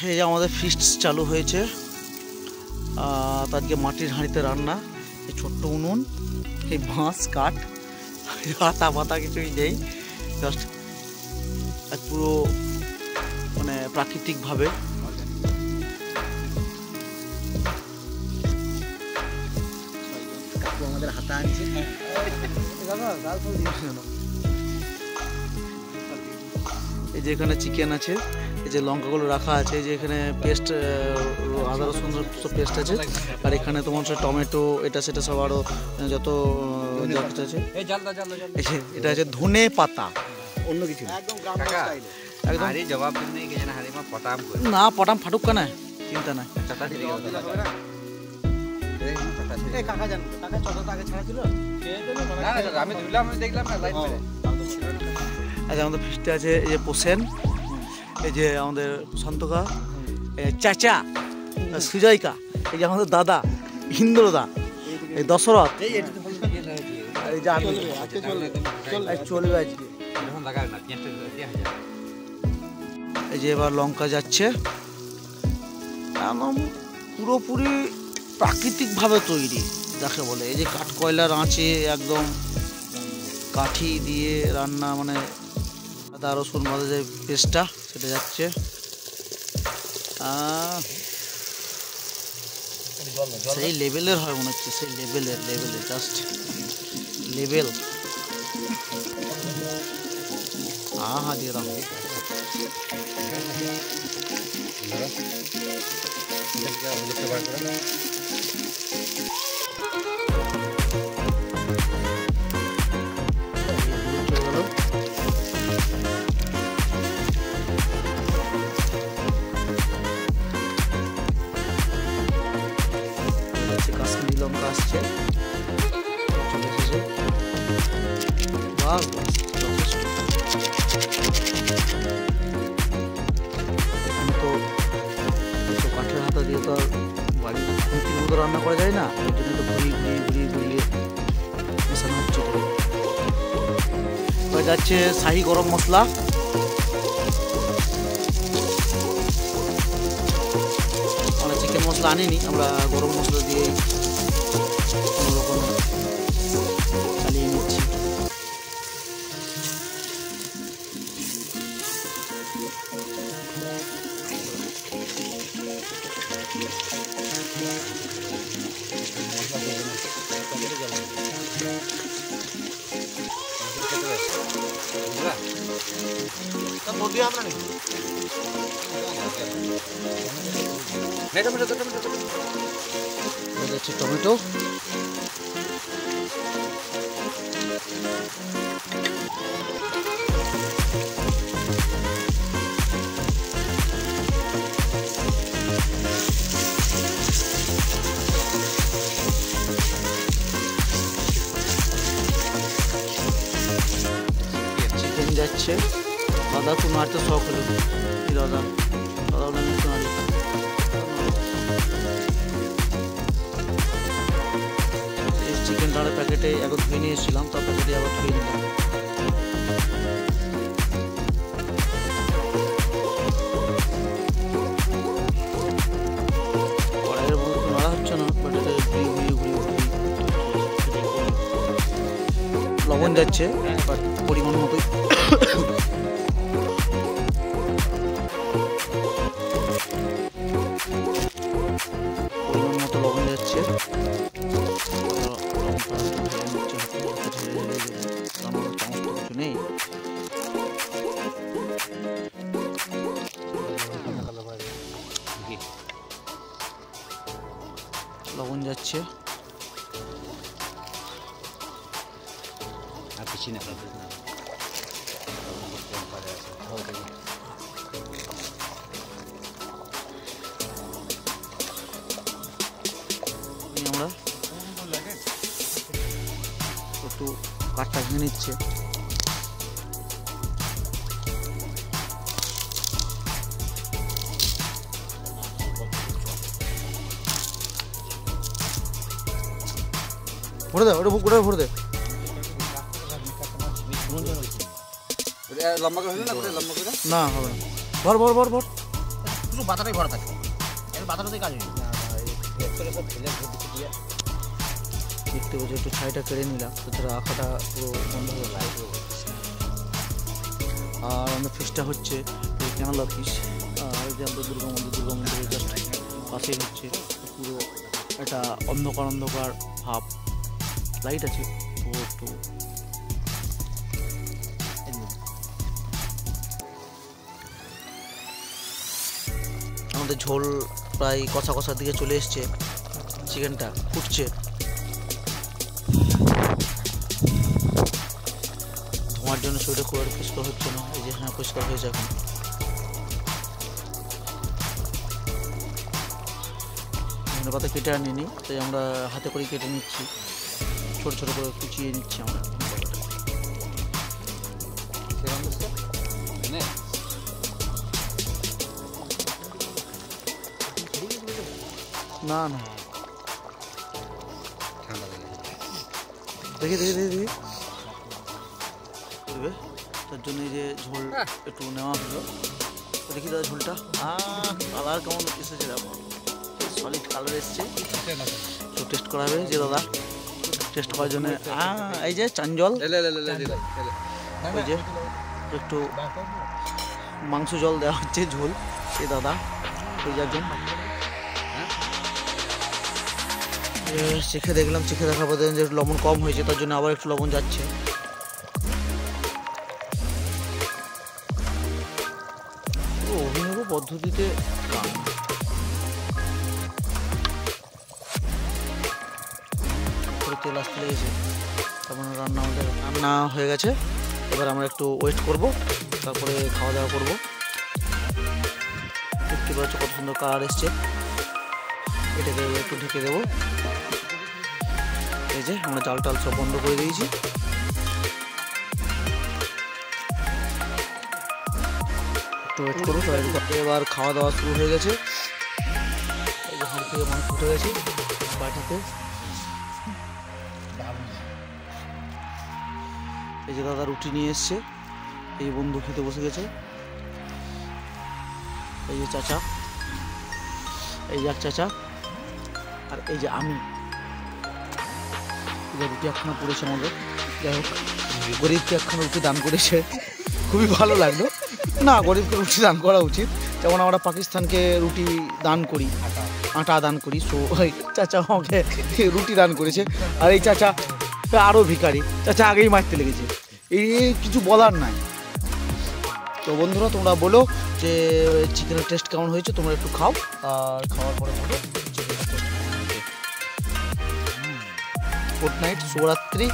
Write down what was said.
এই যে আমাদের ফিস্ট চালু হয়েছে। আজকে মাটির হাঁড়িতে রান্না, এই ছোট্ট উনুন, এই বাঁশ কাঠ, আতা পাতা কিছুই নেই, জাস্ট পুরো মানে প্রাকৃতিকভাবে। আমাদের হাতা আনছে, এই যে এখানে চিকেন আছে, এই যে লঙ্কাগুলো রাখা আছে, এই যে এখানে পেস্ট, আদা রসুন সব পেস্ট আছে, আর এখানে তোমার টমেটো এটা সেটা সব আরো যত আছে। এটা আছে ধনে পাতা, অন্য কিছু একদম জবাব না। পটাম ফাটুক কেন, চিন্তা নাই। আচ্ছা, আমাদের ফিস্টে আছে এই যে পোষেন, এই যে আমাদের সন্তকা, চাচা সুজয়কা, এই যে আমাদের দাদা ইন্দ্রদা, এই দশরথ, এই যে চলবে আজকে। এই যে এবার লঙ্কা যাচ্ছে, একদম পুরোপুরি প্রাকৃতিকভাবে তৈরি যাকে বলে। এই যে কাঠ কয়লার আঁচে একদম কাঠি দিয়ে রান্না, মানে আদা রসুন বাদে যে পেস্টটা সেটা যাচ্ছে। সেই লেভেলের হয় মনে হচ্ছে, সেই লেভেলের জাস্ট লেভেল। হ্যাঁ দিয়ে দাও। কাশ্মীরি লঙ্কা আসছে, কাঠের হাতা দিয়ে তো বাড়ির খুঁটির মতো রান্না করা যায় না, ওই জন্য তো ঘুরিয়ে মেশানো হচ্ছে। এবার যাচ্ছে শাহি গরম মশলা, আমরা চিকেন মশলা আনিনি, আমরা গরম মশলা দিয়ে কোনোরকম চালিয়ে নিচ্ছি। টমেটো, চিকেন যাচ্ছে। দাদা তুমি মারতে শখ হলো, দাদা চিকেন ডালের প্যাকেটে একবার ধুয়ে নিয়ে এসেছিলাম, তার প্যাকেটে আবার ধুয়ে নিলাম। কড়াইয়ের মধ্যে মারা হচ্ছে না, বাট এটা ঘুরিয়ে লবণ যাচ্ছে, বাট পরিমাণ মতোই। পরিমাণ মতো লবণ যাচ্ছে, নেই লবণ যাচ্ছে। আমরা একটু কাঠটা ভেঙে নিচ্ছে। ভরে দে, ওটা ভরে দে। লম্বা করে হলো না, লম্বা করে না হবে না, ভর ভর ভর ভর, শুধু পাতাটাই ভরা থাকে, এই পাতাটাতেই কাজ হয়ে দেখতে পাচ্ছি একটু ছাইটা কেড়ে নিলাম, তাছাড়া আঁকাটা পুরো বন্ধ হয়ে গেল। আর আমাদের ফিসটা হচ্ছে এই ক্যানাল অফিস, আর এই যে আমাদের দুর্গা মন্দিরের জাস্ট পাশেই হচ্ছে পুরো একটা অন্ধকার অন্ধকার ভাব, লাইট আছে তো একটু আমাদের ঝোল প্রায় কষা কষার দিকে চলে এসছে, চিকেনটা ফুটছে, ধোঁয়ার জন্য শরীরটা খুব একটা পরিষ্কার হচ্ছে না, এই যে হ্যাঁ পরিষ্কার হয়েছে এখন। ধনে পাতা কেটে আনিনি, তাই আমরা হাতে করে কেটে নিচ্ছি, ছোট ছোট করে কুচিয়ে নিচ্ছি আমরা। না না দেখি দেখি দেখি দেখি করবে, তার জন্য এই যে ঝোল একটু নেওয়া হলো। দেখি দাদা ঝোলটা কালার কেমন এসেছে, দেখো সলিড কালার এসছে, তো টেস্ট করা হবে যে দাদা টেস্ট করার জন্য। এই যে চাঞ্জল, ওই যে একটু মাংস জল দেওয়া হচ্ছে ঝোল, এই দাদা ওই যার জন্য চেখে দেখলাম, চেখে দেখার পর যে লবণ কম হয়েছে, তার জন্য আবার একটু লবণ যাচ্ছে। অভিনব পদ্ধতিতে তেল আসতে লেগেছে, তারপরে রান্না হয়ে গেছে। এবার আমরা একটু ওয়েট করব, তারপরে খাওয়া দাওয়া করবো। দেখতে পাচ্ছ কত সুন্দর কালার এসছে, এটাকে একটু ঢেকে দেবো। এই যে আমরা জাল টাল সব বন্ধ করে দিয়েছি, একটু ওয়েট করবো। এবার খাওয়া দাওয়া শুরু হয়ে গেছে, এই যে হাঁড়ি থেকে মাংস উঠে গেছে বাটিতে। এই যে দাদা রুটি নিয়ে এসছে, এই যে বন্ধু খেতে বসে গেছে, এই যে চাচা, এই যে এক চাচা, আর এই যে আমি। রুটি একখানা পড়েছে আমাদের, যাই হোক গরিবকে একখানা রুটি দান করেছে, খুবই ভালো লাগলো। না, গরিবকে রুটি দান করা উচিত, যেমন আমরা পাকিস্তানকে রুটি দান করি, আটা দান করি, সো ওই চাচা আমাকে রুটি দান করেছে। আর এই চাচা আরও ভিখারি, চাচা আগেই মারতে লেগেছে, এই কিছু বলার নাই। তো বন্ধুরা তোমরা বলো যে চিকেনের টেস্ট কেমন হয়েছে, তোমরা একটু খাও, আর খাওয়ার পরে বলো চিকেনের টেস্ট কেমন হয়েছে। গুড নাইট, শুভরাত্রি।